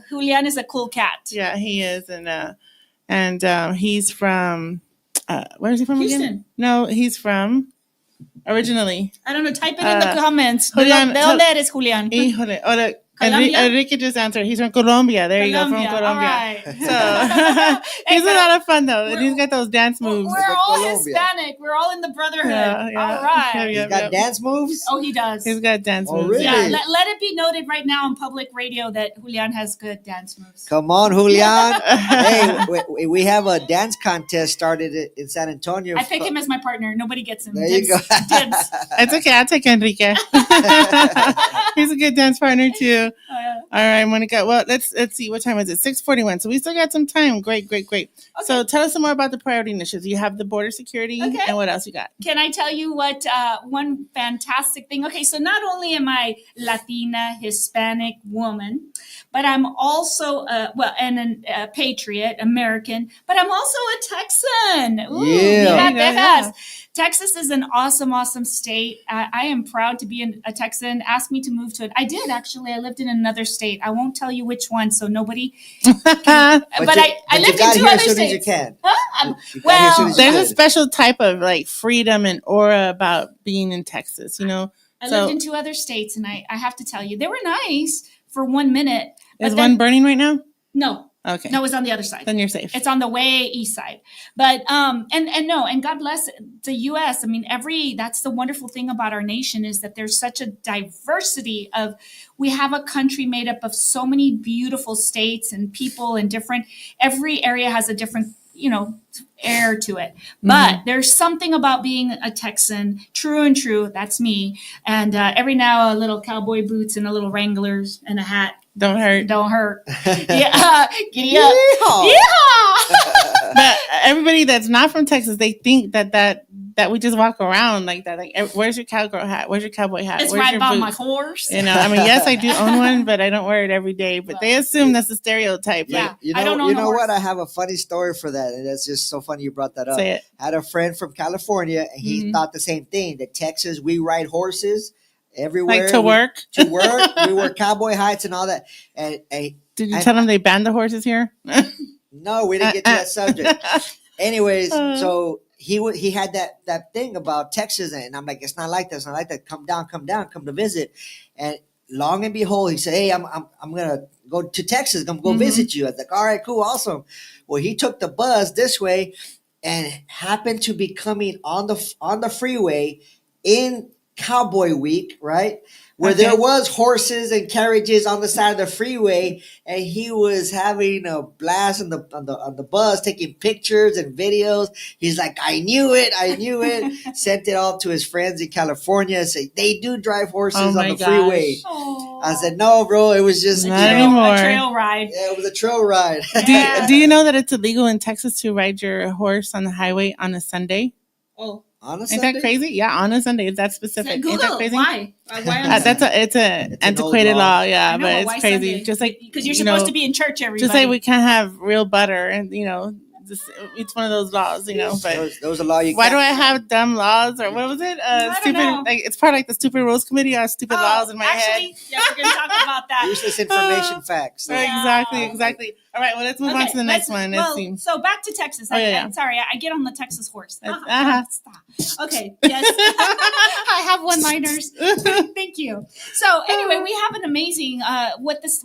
Julian is a cool cat. Yeah, he is, and he's from where is he from Houston. again? No, he's from originally. I don't know. Type it in the comments. Julian, ¿De dónde eres, Julian? Híjole, ahora Colombia? Enrique just answered. He's from Colombia. There you go, from Colombia. All right. So he's a lot of fun though, and he's got those dance moves. We're all Colombia. Hispanic. We're all in the brotherhood. Yeah. All right. He's got dance moves? Oh, he does. He's got dance Oh, moves. really? Yeah, let it be noted right now on public radio that Julian has good dance moves. Come on, Julian. Hey, we have a dance contest started in San Antonio. I pick him as my partner. Nobody gets him. There you go. Dibs. It's okay. I'll take Enrique. He's a good dance partner too. All right, Monica. Well, let's see. What time is it? 6:41. So we still got some time. Great. Okay. So tell us some more about the priority initiatives. You have the border security, Okay. and what else you got? Can I tell you what one fantastic thing? Okay, so not only am I Latina, Hispanic woman, but I'm also a patriot, American, but I'm also a Texan. Ooh, Yeah. Viva Texas. Texas is an awesome state. I am proud to be a Texan. Asked me to move to it. I did actually. I lived in another state. I won't tell you which one, so nobody. But I lived in two other states. As you can. Huh? Well, There's a special type of like freedom and aura about being in Texas, you know. I lived in two other states, and I have to tell you, they were nice for 1 minute. Is one burning right now? No. Okay. No, it's on the other side. Then you're safe. It's on the way east side. But and God bless the US. I mean, that's the wonderful thing about our nation is that there's such a diversity of we have a country made up of so many beautiful states and people and every area has a different, air to it. But there's something about being a Texan, true, that's me. And every now a little cowboy boots and a little Wranglers and a hat. Don't hurt. Yeah, giddy up. Yeehaw. Yeah. But everybody that's not from Texas, they think that we just walk around like that. Like, where's your cowgirl hat? Where's your cowboy hat? It's Where's right your about my boots? horse. I mean, yes, I do own one, but I don't wear it every day. But they assume that's a stereotype. Yeah. You I don't know, own you a know what? horse. I have a funny story for that. And that's just so funny you brought that up. Say it. I had a friend from California, and he thought the same thing. That Texas, we ride horses everywhere. Like to work? To work. We wear cowboy hats and all that. And Did you tell them they banned the horses here? no, we didn't get to that subject. Anyways, so he had that thing about Texas, and I'm like, it's not like that. It's not like that. Come down, come to visit. And long and behold, he said, hey, I'm gonna go to Texas. I'm gonna go visit you. I was like, all right, cool, awesome. Well, he took the bus this way and happened to be coming on the freeway in Cowboy Week, right? Where there was horses and carriages on the side of the freeway, and he was having a blast on the bus, taking pictures and videos. He's like, I knew it. Sent it all to his friends in California. Said they do drive horses on the freeway. Aww. I said, no, bro, it was just Not anymore. A trail ride. Yeah, it was a trail ride. Yeah. Do you know that it's illegal in Texas to ride your horse on the highway on a Sunday? Oh. Honestly, Isn't that crazy? Yeah, on a Sunday. Is that specific? Google. Is that crazy? Why? Why on It's an antiquated law. Yeah, I know, but but it's why crazy. Sunday? Just like because you're supposed to be in church every just like we can't have real butter, and it's one of those laws, But there was a law you why can't. do I have dumb laws, or what was it? don't Stupid. know. Like it's part of like the stupid rules committee. I have stupid laws in my head. Yeah, we're going to talk about that. Useless information facts. Exactly. All right, well, let's move on to the next one. Let's see. So back to Texas. Sorry, I get on the Texas horse. Stop. Okay, yes. I have one-liners. Thank you. So anyway, we have an amazing,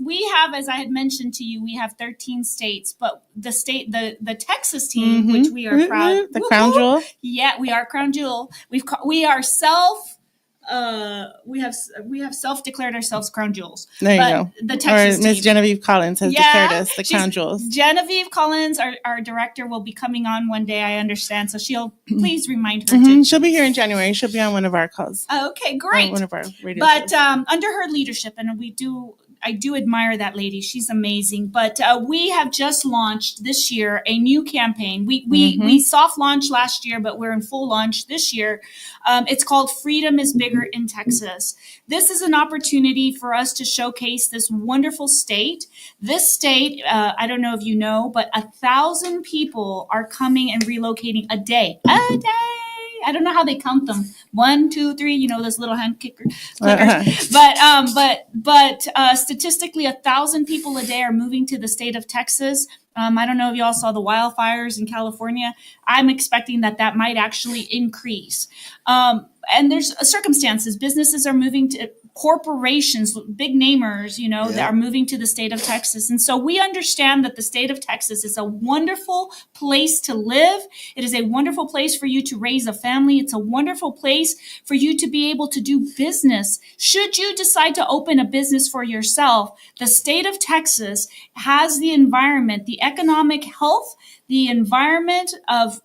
we have, as I had mentioned to you, we have 13 states, but the Texas team, which we are proud. The crown jewel. Yeah, we are crown jewel. We are we have self-declared ourselves crown jewels. There you go. The Texas or Miss team. Genevieve Collins has declared us the crown jewels. Genevieve Collins, our director, will be coming on one day, I understand. So she'll please remind her She'll be here in January. She'll be on one of our calls. Okay, great. One of our radio But shows. under her leadership, and I do admire that lady. She's amazing. But we have just launched this year a new campaign. We soft launched last year, but we're in full launch this year. It's called Freedom is Bigger in Texas. This is an opportunity for us to showcase this wonderful state. This state, I don't know if you know, but 1,000 people are coming and relocating a day. A day. I don't know how they count them. 1, 2, 3. Those little hand clickers. But statistically, 1,000 people a day are moving to the state of Texas. I don't know if y'all saw the wildfires in California. I'm expecting that might actually increase. And there's circumstances. Businesses are moving to corporations, big namers, that are moving to the state of Texas. And so we understand that the state of Texas is a wonderful place to live. It is a wonderful place for you to raise a family. It's a wonderful place for you to be able to do business. Should you decide to open a business for yourself, the state of Texas has the environment, the economic health, the environment of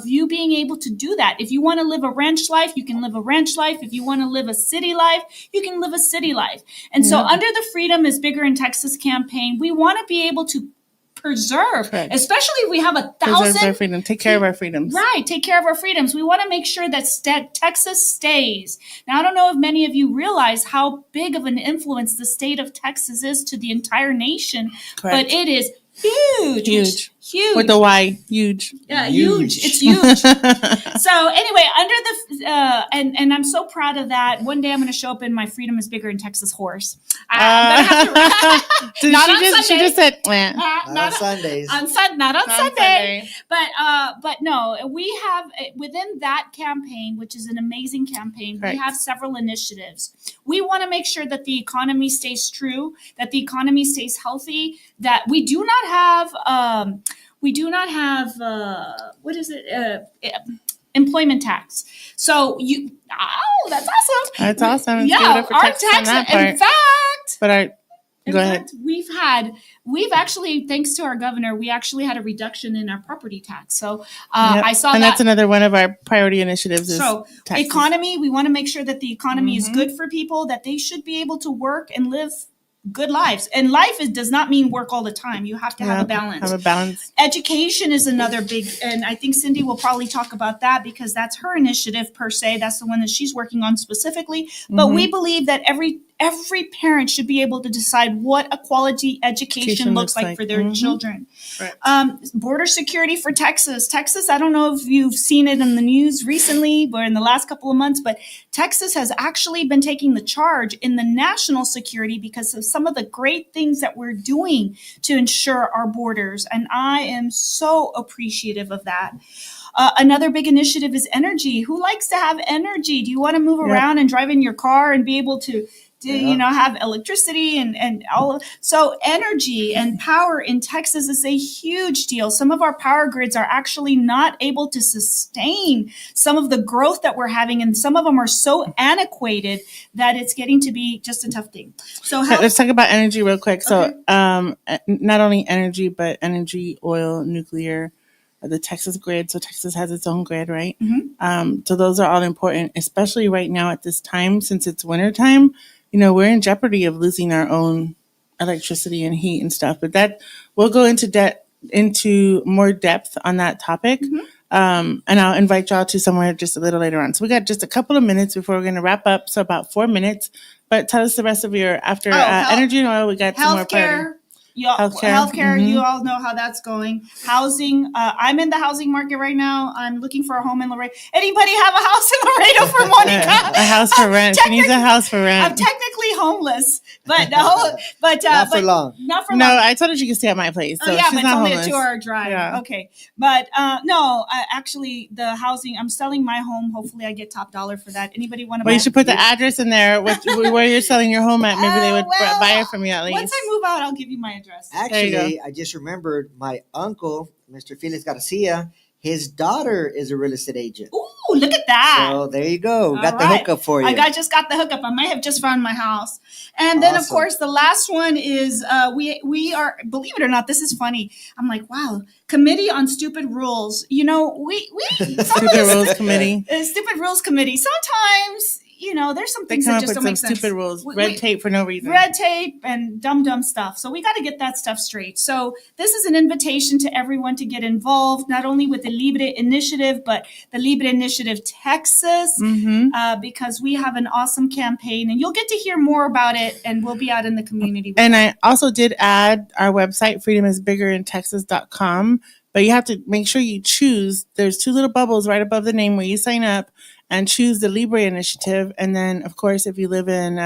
you being able to do that. If you want to live a ranch life, you can live a ranch life. If you want to live a city life, you can live a city life. And so under the Freedom is Bigger in Texas campaign, we want to be able to preserve, especially if we have 1,000 our freedom. Take care of our freedoms. Right, take care of our freedoms. We want to make sure that Texas stays. Now, I don't know if many of you realize how big of an influence the state of Texas is to the entire nation, but it is huge. With the Y, huge. Yeah, huge. It's huge. So anyway, under the and I'm so proud of that. One day I'm going to show up in my Freedom is Bigger in Texas horse. I'm gonna have to, not on Sunday. She just said, not on Sundays. Not on Sunday. But no, we have within that campaign, which is an amazing campaign, we have several initiatives. We want to make sure that the economy stays true, that the economy stays healthy, that we do not have employment tax. So that's awesome. That's awesome. Yeah, our tax. In fact, go ahead. We've actually, thanks to our governor, we actually had a reduction in our property tax. So I saw and that's another one of our priority initiatives. So economy, we want to make sure that the economy is good for people, that they should be able to work and live good lives. And life does not mean work all the time. You have to have a balance. Education is another big, and I think Cyndi will probably talk about that because that's her initiative per se. That's the one that she's working on specifically. But we believe that every parent should be able to decide what a quality education looks like for their children. Right. Border security for Texas. Texas, I don't know if you've seen it in the news recently or in the last couple of months, but Texas has actually been taking the charge in the national security because of some of the great things that we're doing to ensure our borders. And I am so appreciative of that. Another big initiative is energy. Who likes to have energy? Do you want to move around and drive in your car and be able to have electricity and all of, so energy and power in Texas is a huge deal. Some of our power grids are actually not able to sustain some of the growth that we're having, and some of them are so antiquated that it's getting to be just a tough thing. So let's talk about energy real quick. So not only energy, but energy, oil, nuclear, the Texas grid. So Texas has its own grid, right? So those are all important, especially right now at this time, since it's wintertime. We're in jeopardy of losing our own electricity and heat and stuff, but that we'll go into more depth on that topic. And I'll invite y'all to somewhere just a little later on. So we got just a couple of minutes before we're going to wrap up. So about 4 minutes, but tell us the rest of your energy and oil. We got some more priority. Healthcare, you all know how that's going. Housing, I'm in the housing market right now. I'm looking for a home in Laredo. Anybody have a house in Laredo for Monica? A house for rent. She needs a house for rent. I'm technically homeless, but not for long. Not for long. No, I told her she could stay at my place. So she's but it's not only homeless. a 2-hour drive. Yeah. Okay, but actually, the housing. I'm selling my home. Hopefully, I get top dollar for that. Anybody want to? Well, you should put the address in there where you're selling your home at. Maybe they would buy it from you at least. Once I move out, I'll give you my address. Actually, I just remembered my uncle, Mr. Felix Garcia, his daughter is a real estate agent. Ooh, look at that. So there you go. Got the hookup for you. I just got the hookup. I might have just found my house. And then, of course, the last one is we are, believe it or not, this is funny. I'm like, wow, Committee on Stupid Rules. We Stupid Rules Committee. Stupid Rules Committee. Sometimes, there's some things that just don't make sense. Stupid rules, red tape for no reason. Red tape and dumb stuff. So we got to get that stuff straight. So this is an invitation to everyone to get involved, not only with the Libre Initiative, but the Libre Initiative Texas, because we have an awesome campaign, and you'll get to hear more about it, and we'll be out in the community. And I also did add our website, freedomisbiggerinTexas.com, but you have to make sure you choose. There's 2 little bubbles right above the name where you sign up, and choose the Libre Initiative. And then, of course, if you live in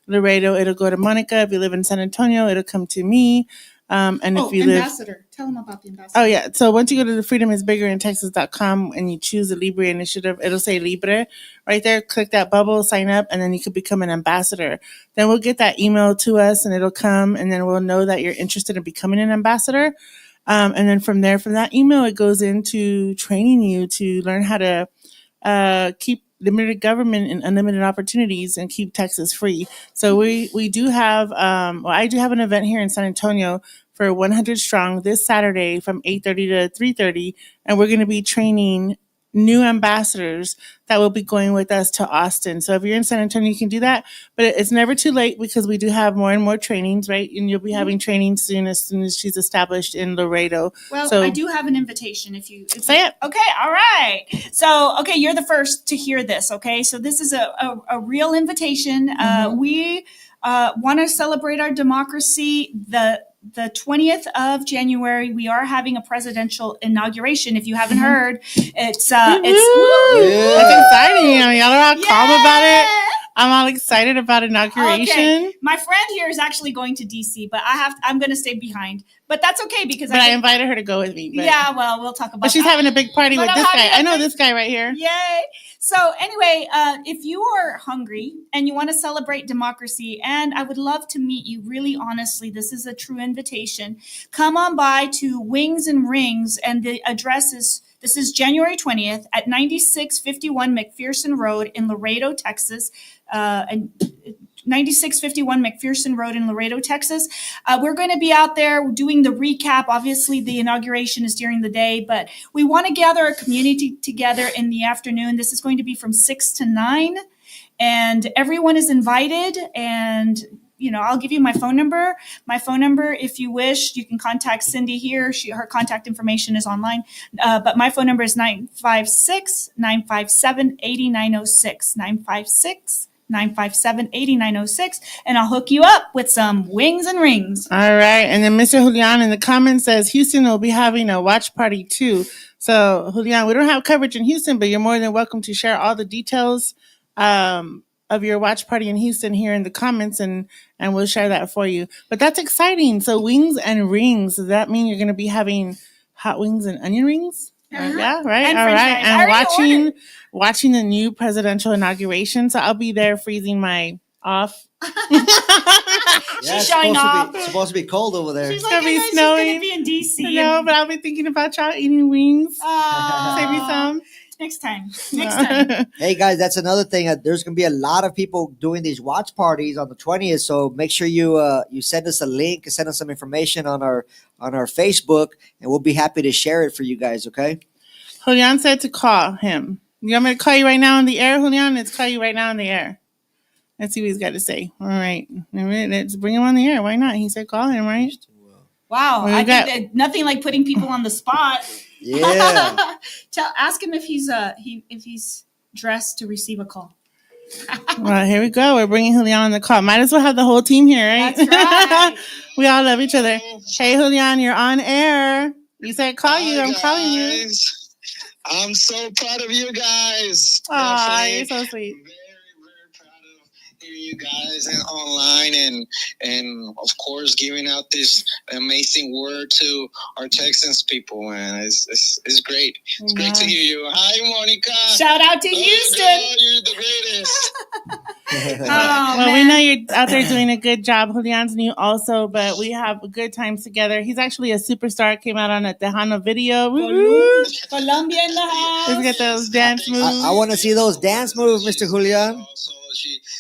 Laredo, it'll go to Monica. If you live in San Antonio, it'll come to me. And if you live, ambassador. Tell them about the ambassador. oh yeah. So once you go to the freedomisbiggerinTexas.com and you choose the Libre initiative, it'll say Libre right there. Click that bubble, sign up, and then you could become an ambassador. Then we'll get that email to us and it'll come, and then we'll know that you're interested in becoming an ambassador. And then from there, from that email, it goes into training you to learn how to keep limited government and unlimited opportunities and keep Texas free. So we do have, I do have an event here in San Antonio for 100 Strong this Saturday from 8:30 to 3:30, and we're going to be training new ambassadors that will be going with us to Austin. So if you're in San Antonio, you can do that, but it's never too late because we do have more and more trainings, right? And you'll be having training soon as she's established in Laredo. Well, so I do have an invitation if say it. Okay, all right. So, okay, you're the first to hear this, okay? So this is a real invitation. We want to celebrate our democracy. The 20th of January, we are having a presidential inauguration. If you haven't heard, it's That's exciting. Y'all are all calm about it. I'm all excited about inauguration. Okay. My friend here is actually going to DC, but I'm going to stay behind. But that's okay because I invited her to go with me. Yeah, well, we'll talk about. But she's having a big party with this guy. I know this guy right here. Yay! So anyway, if you are hungry and you want to celebrate democracy, and I would love to meet you, really honestly, this is a true invitation. Come on by to Wings and Rings, and the address is. This is January 20th at 9651 McPherson Road in Laredo, Texas. And 9651 McPherson Road in Laredo, Texas. We're going to be out there doing the recap. Obviously, the inauguration is during the day, but we want to gather a community together in the afternoon. This is going to be from 6 to 9, and everyone is invited. And I'll give you my phone number. My phone number, if you wish, you can contact Cyndi here. Her contact information is online. But my phone number is 956-957-8906. 957-8906, and I'll hook you up with some wings and rings. All right. And then Mr. Julian in the comments says Houston will be having a watch party too. So Julian, we don't have coverage in Houston, but you're more than welcome to share all the details of your watch party in Houston here in the comments, and we'll share that for you. But that's exciting. So wings and rings. Does that mean you're going to be having hot wings and onion rings? Yeah, right. And all right. And watching the new presidential inauguration. So I'll be there freezing my off. She's showing off. It's supposed to be cold over there. She's like, she's going to be in DC. No, but I'll be thinking about y'all eating wings. Save me some. Next time. Hey guys, that's another thing. There's going to be a lot of people doing these watch parties on the 20th. So make sure you send us a link, send us some information on our Facebook, and we'll be happy to share it for you guys. Okay. Julian said to call him. You want me to call you right now on the air, Julian? Let's call you right now on the air. Let's see what he's got to say. All right. Let's bring him on the air. Why not? He said call him, right? Wow. I think that nothing like putting people on the spot. Yeah. Ask him if he's dressed to receive a call. Well, here we go. We're bringing Julian on the call. Might as well have the whole team here, right? That's right. We all love each other. Hey, Julian, you're on air. You said call you. I'm calling you. I'm so proud of you guys. Aw, you're so sweet. Very proud of hearing you guys and online and of course giving out this amazing word to our Texans people, and it's great. It's great to hear you. Hi, Monica. Shout out to Houston. You're the greatest. Well, we know you're out there doing a good job. Julian's new also, but we have good times together. He's actually a superstar. Came out on a Tejano video. Colombia in the house. Let's get those dance moves. I want to see those dance moves, Mr. Julian. Also,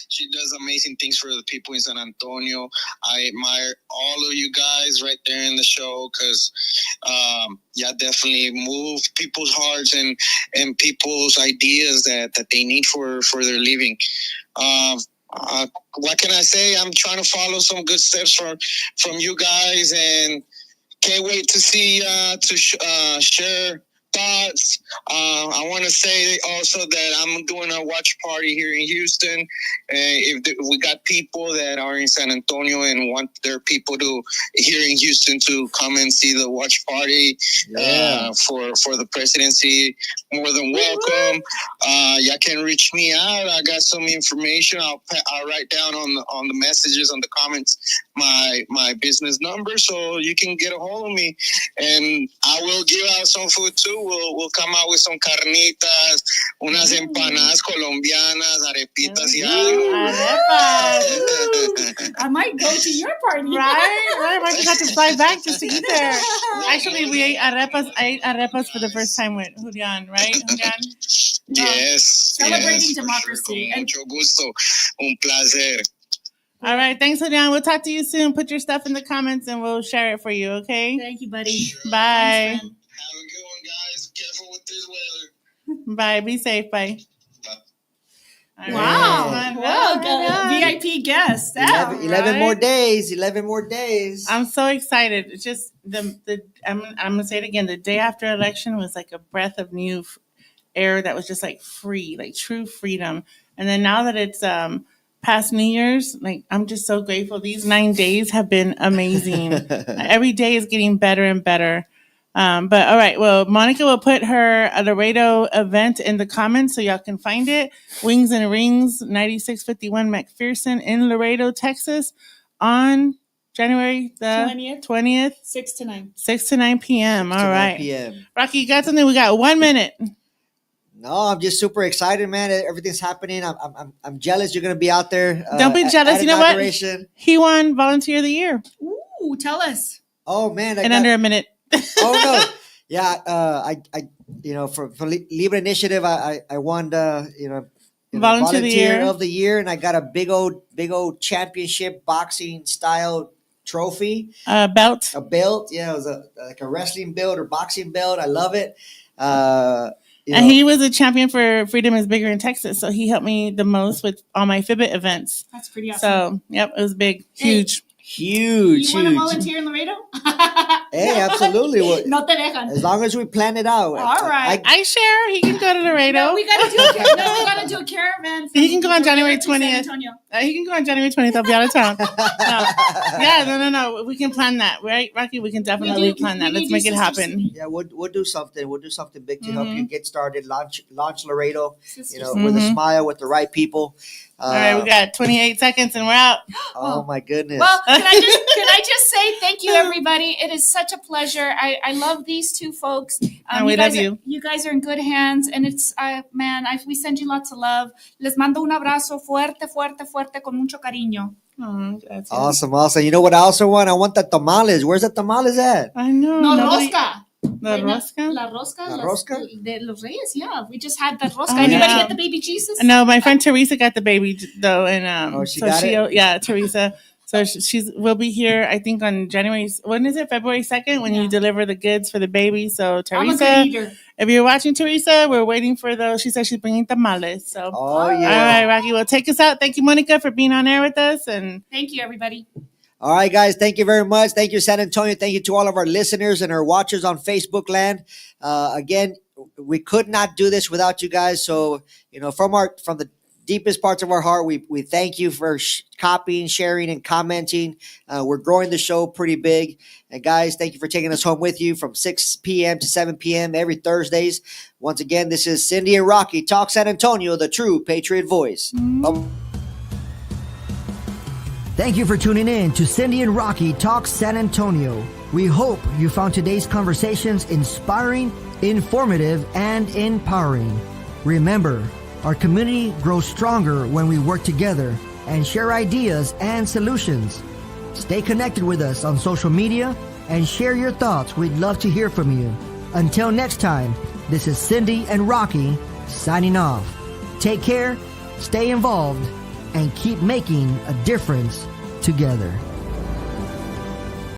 she does amazing things for the people in San Antonio. I admire all of you guys right there in the show because, definitely move people's hearts and people's ideas that they need for their living. What can I say? I'm trying to follow some good steps from you guys, and can't wait to see share thoughts. I want to say also that I'm doing a watch party here in Houston. If we got people that are in San Antonio and want their people to here in Houston to come and see the watch party for the presidency, more than welcome. Y'all can reach me out. I got some information. I'll write down on the messages, on the comments, my business number, so you can get a hold of me. And I will give out some food too. We'll come out with some carnitas, unas empanadas colombianas, arepitas y algo. I might go to your party. Right? I might just have to fly back just to eat there. Actually, we ate arepas. I ate arepas for the first time with Julian, right, Julian? Yes. Celebrating democracy. Con mucho gusto. Un placer. All right. Thanks, Julian. We'll talk to you soon. Put your stuff in the comments and we'll share it for you, okay? Thank you, buddy. Sure. Bye. Thanks, Have a good one, guys. Careful with this weather. Bye. Be safe. Bye. All Wow. right. Wow. VIP guest. 11 more days. 11 more days. I'm so excited. It's just I'm gonna say it again. The day after election was like a breath of new air that was just like free, like true freedom. And then now that it's past New Year's, like I'm just so grateful. These 9 days have been amazing. Every day is getting better and better. But all right, well, Monica will put her Laredo event in the comments so y'all can find it. Wings and Rings, 9651 McPherson in Laredo, Texas, on January the 20th, 6 to 9. 6 to 9 p.m. All right. PM. Rocky, you got something? We got 1 minute. No, I'm just super excited, man. Everything's happening. I'm jealous you're going to be out there. Don't be jealous. You know what? Inauguration. He won Volunteer of the Year Ooh, tell us. Oh, man. in under a minute. Oh no, yeah. I for Libre Initiative, I won the Volunteer of the year, and I got a big old championship boxing style trophy, Belt. a belt. Yeah, it was like a wrestling belt or boxing belt. I love it. And he was a champion for Freedom is Bigger in Texas, so he helped me the most with all my Fitbit events. That's pretty awesome. So, yep, it was big, huge. Huge. You want to volunteer in Laredo? Hey, absolutely. Well, No te dejan. as long as we plan it out. All right. I share. He can go to Laredo. No, we gotta do a caravan. He can go on January from Laredo to 20th. San Antonio. He can go on January 20th. I'll be out of town. No. We can plan that, right, Rocky? We can definitely plan that. Let's make it happen. Yeah, we'll do something. We'll do something big to help you get started. Launch Laredo. Sisters. With a smile, with the right people. All right, we got 28 seconds and we're out. Oh my goodness. Well, can I just say thank you, everybody. It is such a pleasure. I love these two folks. And we love you. You guys are in good hands, and it's we send you lots of love. Les mando un abrazo fuerte, fuerte, fuerte, con mucho cariño. Oh, that's Awesome. You know what I also want? I want the tamales. Where's the tamales at? I know. No, nobody- rosca. The rosca? La rosca. La rosca? De los Reyes, yeah. We just had the rosca. Oh, Anybody yeah. get the baby Jesus? No, my friend Teresa got the baby though, and she got it? Yeah, Teresa. So we'll be here. I think on January. When is it? February 2nd when you deliver the goods for the baby. So I'm a Teresa, good eater. if you're watching, Teresa, we're waiting for those. She said she's bringing tamales. So Oh yeah. all right, Rocky, well take us out. Thank you, Monica, for being on air with us, and Thank you, everybody. All right, guys. Thank you very much. Thank you, San Antonio. Thank you to all of our listeners and our watchers on Facebook land. Again, we could not do this without you guys. So, from the deepest parts of our heart, we thank you for copying, sharing, and commenting. We're growing the show pretty big. And guys, thank you for taking us home with you from 6 p.m. to 7 p.m. every Thursdays. Once again, this is Cyndi and Rocky Talk San Antonio, the true Patriot voice. Thank you for tuning in to Cyndi and Rocky Talk San Antonio. We hope you found today's conversations inspiring, informative, and empowering. Remember, our community grows stronger when we work together and share ideas and solutions. Stay connected with us on social media and share your thoughts. We'd love to hear from you. Until next time, this is Cyndi and Rocky signing off. Take care, stay involved, and keep making a difference together.